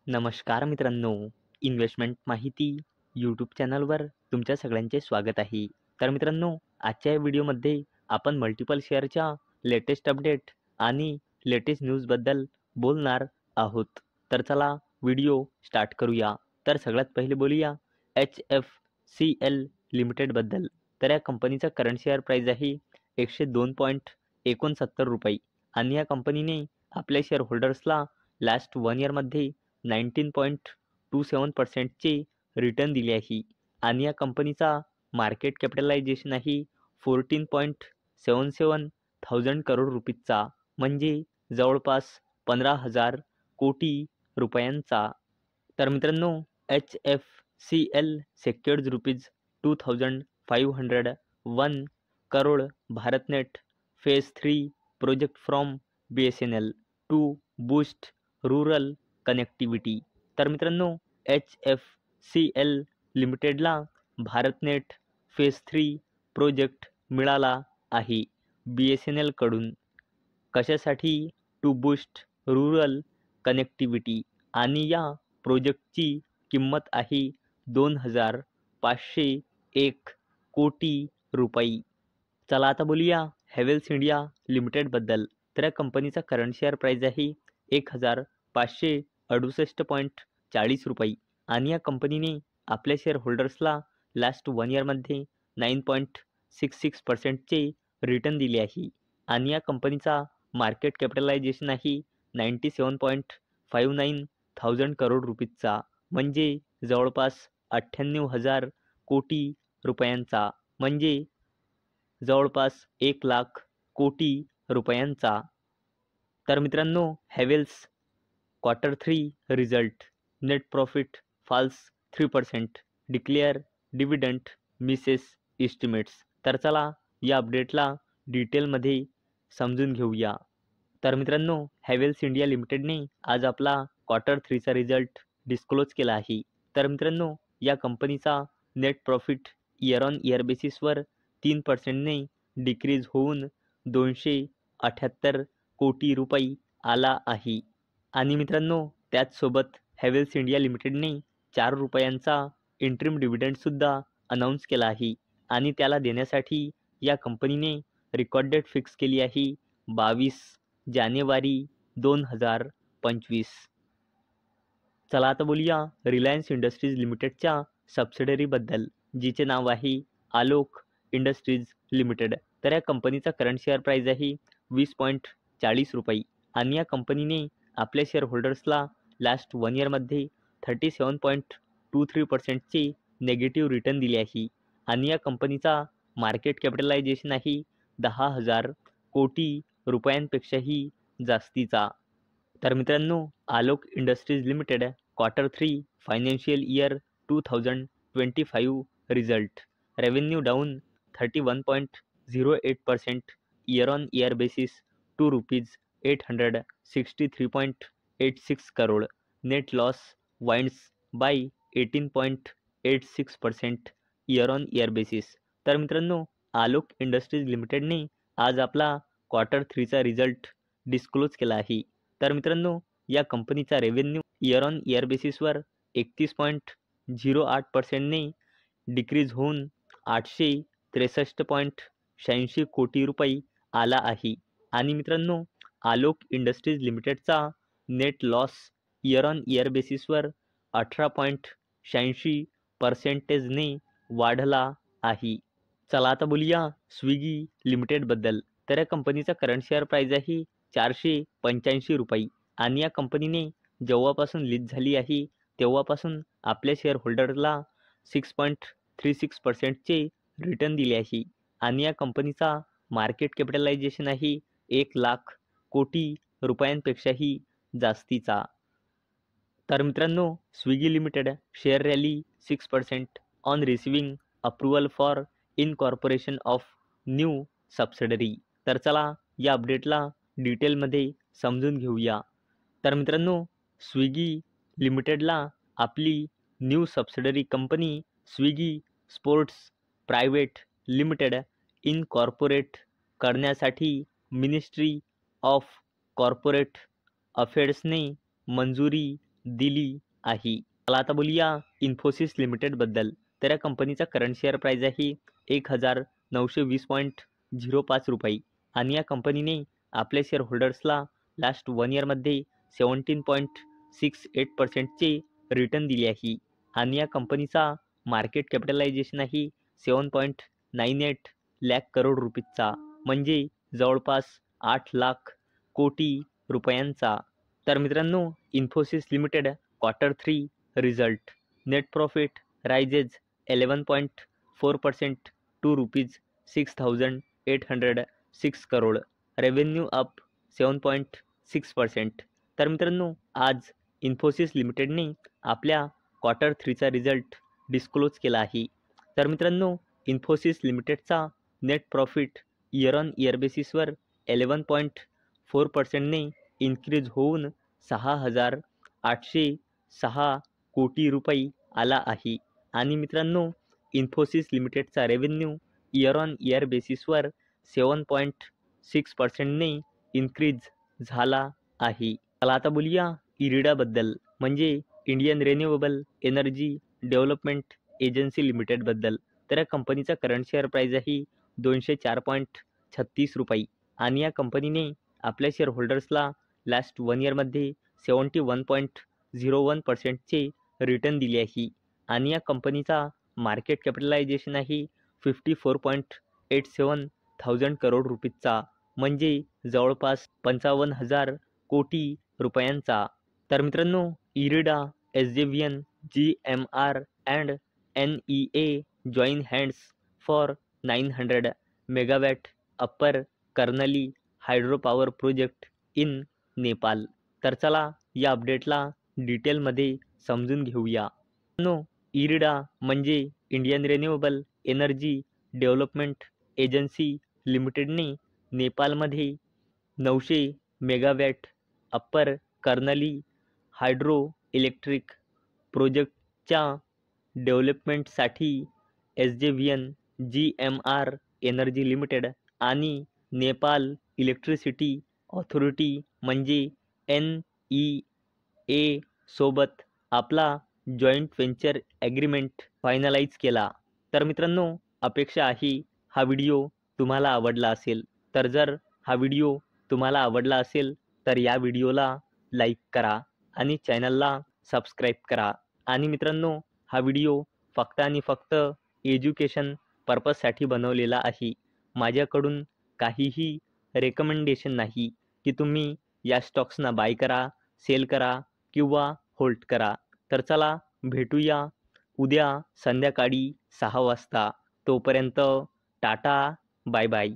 नमस्कार मित्रांनो, इन्व्हेस्टमेंट माहिती यूट्यूब चॅनलवर तुमच्या सगळ्यांचे स्वागत आहे. तर मित्रांनो, आजच्या या व्हिडिओमध्ये आपण मल्टिपल शेअरच्या लेटेस्ट अपडेट आणि लेटेस्ट न्यूजबद्दल बोलणार आहोत. तर चला व्हिडिओ स्टार्ट करूया. तर सगळ्यात पहिले बोलूया HFCL लिमिटेडबद्दल. तर या कंपनीचा करंट शेअर प्राईस आहे 102.69 रुपये आणि या कंपनीने आपल्या शेअर होल्डर्सला लास्ट 1 इयरमध्ये 19.27%चे रिटर्न दिले आहे आणि या कंपनीचा मार्केट कॅपिटलायझेशन आहे 14.77 थाउजंड करोड रुपीजचा, म्हणजे जवळपास 15,000 कोटी रुपयांचा. तर मित्रांनो, HFCL secured rupees 2,501 crore BharatNet phase 3 project from BSNL to boost rural connectivity. तर मित्रांनो, HFCL लिमिटेडला भारतनेट फेज 3 प्रोजेक्ट मिळाला आहे BSNL कडून. कशासाठी? टू बूस्ट रुरल कनेक्टिव्हिटी आणि या प्रोजेक्टची किंमत आहे 2,501 कोटी रुपये. चला आता बोलूया हॅवेल्स इंडिया लिमिटेडबद्दल. तर या कंपनीचा करंट शेअर प्राईस आहे 1,568.40 रुपये आणि या कंपनीने आपल्या शेअर होल्डर्सला लास्ट 1 इयरमध्ये 9.66%चे रिटर्न दिले आहे आणि या कंपनीचा मार्केट कॅपिटलायझेशन आहे 97.59 थाउजंड करोड रुपीजचा, म्हणजे जवळपास 98,000 कोटी रुपयांचा, म्हणजे जवळपास 1,00,000 कोटी रुपयांचा. तर मित्रांनो, Havells quarter 3 result, net profit falls 3%, declare dividend misses estimates. तर चला या अपडेटला डिटेलमध्ये समजून घेऊया. तर मित्रांनो, हॅवेल्स इंडिया लिमिटेडने आज आपला क्वार्टर 3चा रिझल्ट डिस्क्लोज केला आहे. तर मित्रांनो, या कंपनीचा net profit year on year बेसिसवर 3%ने डिक्रीज होऊन 278 कोटी रुपये आला आहे आणि मित्रांनो, त्याचसोबत हॅवेल्स इंडिया लिमिटेडने 4 रुपयांचा इंटरिम डिव्हिडंडसुद्धा अनाऊन्स केला आहे आणि त्याला देण्यासाठी या कंपनीने रेकॉर्ड डेट फिक्स केली आहे 22 जानेवारी 2025. चला आता बोलूया रिलायन्स इंडस्ट्रीज लिमिटेडच्या सबसिडरीबद्दल, जिचे नाव आहे आलोक इंडस्ट्रीज लिमिटेड. तर या कंपनीचा करंट शेअर प्राईस आहे 20.40 रुपये आणि या कंपनीने आपल्या शेअर होल्डर्सला लास्ट 1 इयरमध्ये 37.23%चे नेगेटिव्ह रिटर्न दिले आहे आणि या कंपनीचा मार्केट कॅपिटलायझेशन आहे 10,000 कोटी रुपयांपेक्षाही जास्तीचा. तर मित्रांनो, Alok industries limited quarter 3 financial year 2025 result, revenue down 31.08% year on year basis to rupees 863.86 crore. Net loss वाइंड्स by 18.86% year on year basis. तर मित्रांनो, आलोक इंडस्ट्रीज लिमिटेडने आज आपला क्वार्टर 3चा रिझल्ट डिस्क्लोज केला आहे. तर मित्रांनो, या कंपनीचा रेव्हेन्यू इयर ऑन इयर बेसिसवर 31.08%ने डिक्रीज होऊन 863.86 कोटी रुपये आला आहे आणि मित्रांनो, आलोक इंडस्ट्रीज लिमिटेडचा net loss year on year बेसिसवर 18.86%ने वाढला आहे. चला आता बोलूया स्विगी लिमिटेडबद्दल. तर या कंपनीचा करंट शेअर प्राईस आहे 485 रुपये आणि या कंपनीने जेव्हापासून लिस्ट झाली आहे तेव्हापासून आपल्या शेअर होल्डरला 6.36%चे रिटर्न दिले आहे आणि या कंपनीचा मार्केट कॅपिटलायझेशन आहे 1,00,000 कोटी रुपयांपेक्षाही जास्तीचा. तर मित्रांनो, Swiggy limited share rally 6% on receiving approval for incorporation of new subsidiary. तर चला या अपडेटला डिटेलमध्ये समजून घेऊया. तर मित्रांनो, स्विगी लिमिटेडला आपली new subsidiary company Swiggy sports private limited incorporate करण्यासाठी मिनिस्ट्री ऑफ कॉर्पोरेट अफेअर्सने मंजुरी दिली आहे. चला आता बोलूया इन्फोसिस लिमिटेडबद्दल. तर या कंपनीचा करंट शेअर प्राईज आहे 1920.05 रुपये आणि या कंपनीने आपल्या शेअर होल्डर्सला लास्ट 1 इयरमध्ये 17.68%चे रिटर्न दिले आहे आणि या कंपनीचा मार्केट कॅपिटलायझेशन आहे 7.98 लाख करोड रुपीजचा, म्हणजे जवळपास 8 लाख कोटी रुपयांचा. तर मित्रांनो, Infosys limited Q3 result. Net profit rises 11.4% to ₹6,806 crore. Revenue up 7.6%. तर मित्रांनो, आज इन्फोसिस लिमिटेडने आपल्या Q3चा रिझल्ट डिस्क्लोज केला आहे. तर मित्रांनो, इन्फोसिस लिमिटेडचा net profit year on year बेसिसवर 11.4%ने इन्क्रीज होऊन 6,806 कोटी रुपये आला आहे आणि मित्रांनो, इन्फोसिस लिमिटेडचा रेव्हेन्यू इयर ऑन इयर बेसिसवर 7.6%ने इन्क्रीज झाला आहे. चला आता बोलूया इरिडाबद्दल, म्हणजे Indian Renewable Energy Development Agency लिमिटेडबद्दल. तर या कंपनीचा करंट शेअर प्राईज आहे 204.36 रुपये आणि या कंपनीने आपल्या शेअर होल्डर्सला लास्ट 1 इयरमध्ये 71.01%चे रिटर्न दिले आहे आणि या कंपनीचा मार्केट कॅपिटलायझेशन आहे 54.87 करोड रुपीजचा, म्हणजे जवळपास 55,000 कोटी रुपयांचा. तर मित्रांनो, IREDA, SJVN, GMR and NEA join hands for 900 megawatt upper Karnali hydro power project in Nepal. तर चला या अपडेटला डिटेलमध्ये समजून घेऊया. इरिडा म्हणजे Indian Renewable Energy Development Agency लिमिटेडने नेपाळमध्ये 900 megawatt upper Karnali hydro electric प्रोजेक्टच्या डेव्हलपमेंटसाठी SJVN, GMR एनर्जी लिमिटेड आणि नेपाल इलेक्ट्रिसिटी ऑथॉरिटी म्हणजे NEA सोबत आपला जॉईंट व्हेंचर ॲग्रीमेंट फायनलाइज केला. तर मित्रांनो, अपेक्षा आहे हा व्हिडिओ तुम्हाला आवडला असेल. तर जर हा व्हिडिओ तुम्हाला आवडला असेल तर या व्हिडिओला लाईक करा आणि चॅनलला सबस्क्राईब करा. आणि मित्रांनो, हा व्हिडिओ फक्त आणि फक्त एज्युकेशन पर्पजसाठी बनवलेला आहे. माझ्याकडून काहीही रेकमेंडेशन नाही की तुम्ही या स्टॉक्सना बाय करा, सेल करा किंवा होल्ड करा. तर चला भेटूया उद्या संध्याकाळी 6 वाजता. तोपर्यंत टाटा, बाय बाय.